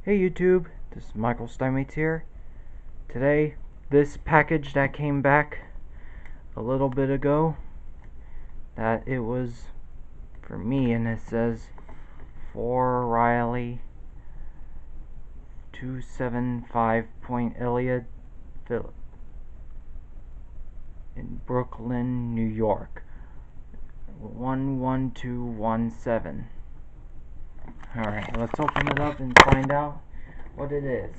Hey YouTube, this is Michael Steinmetz here. Today, this package that came back a little bit ago, that it was for me, and it says for Riley 275 Point Elliott in Brooklyn, New York 11217. Alright, let's open it up and find out what it is.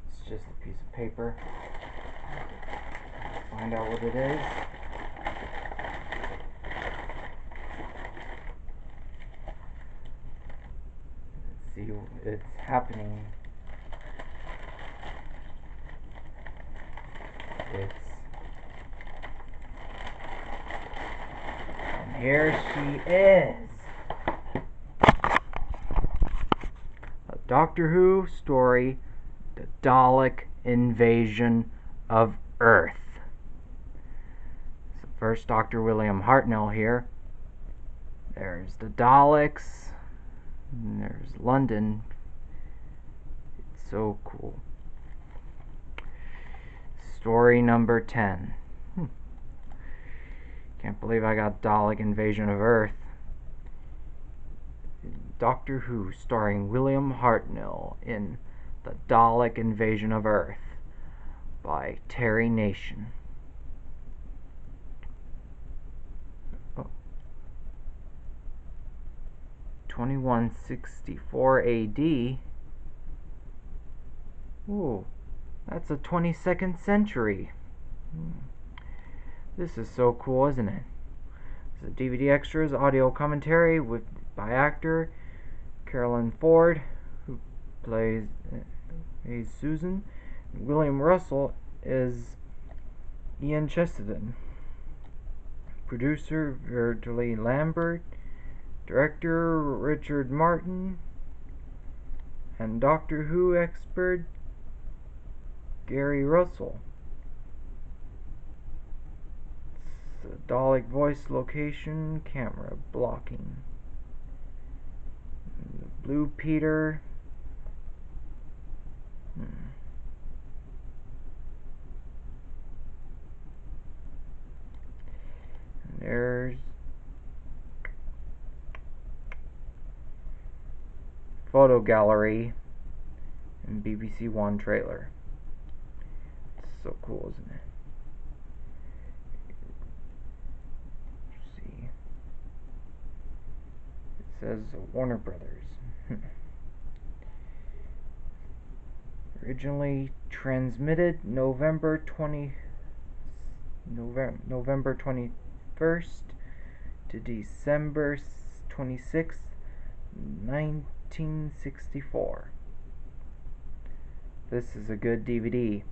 It's just a piece of paper. Let's find out what it is. Let's see, it's happening. And here she is. A Doctor Who story, the Dalek invasion of Earth. So first, Dr. William Hartnell here. There's the Daleks. And there's London. It's so cool. Story number 10. Can't believe I got Dalek Invasion of Earth. Doctor Who starring William Hartnell in The Dalek Invasion of Earth by Terry Nation. 2164 AD. Ooh, that's the 22nd century. This is so cool, isn't it? The DVD extras, audio commentary by actor Carolyn Ford, who plays Susan. William Russell is Ian Chesterton. Producer Virgil Lambert. Director Richard Martin. And Doctor Who expert Gary Russell. The Dalek voice location, camera blocking. The Blue Peter. And there's photo gallery and BBC One trailer. It's so cool, isn't it? Says Warner Brothers. Originally transmitted November 21st to December 26th, 1964. This is a good DVD.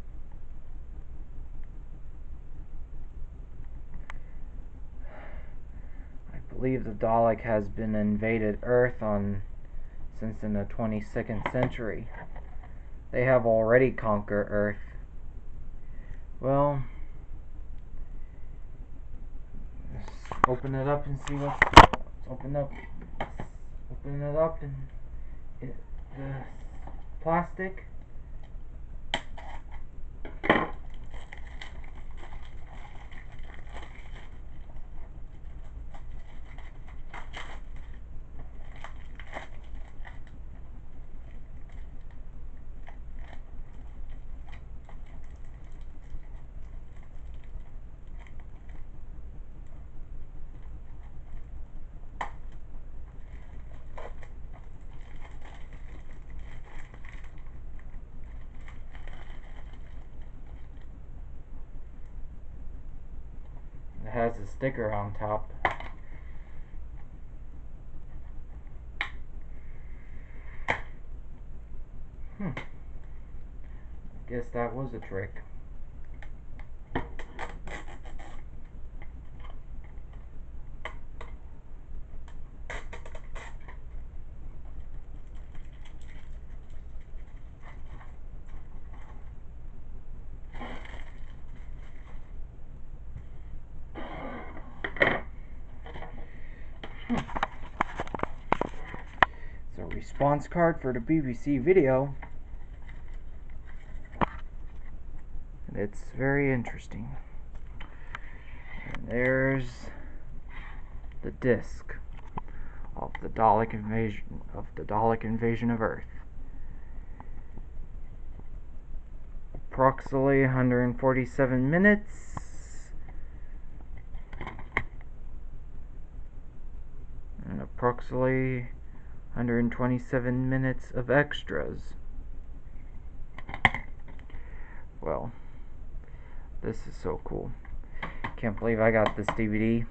I believe the Dalek has been invaded Earth since in the 22nd century. They have already conquered Earth. Well, let's open it up and see what's. Open it up and the plastic. It has a sticker on top. I guess that was a trick. response card for the BBC video. And it's very interesting. And there's the disc of the Dalek invasion of Earth. Approximately 147 minutes. And approximately 127 minutes of extras. Well, this is so cool. Can't believe I got this DVD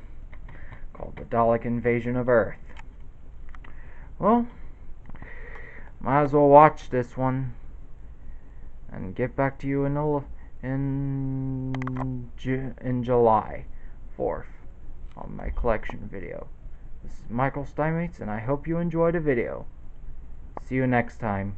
called The Dalek Invasion of Earth. Well, might as well watch this one and get back to you in July 4th on my collection video. This is Michael Steinmates, and I hope you enjoyed the video. See you next time.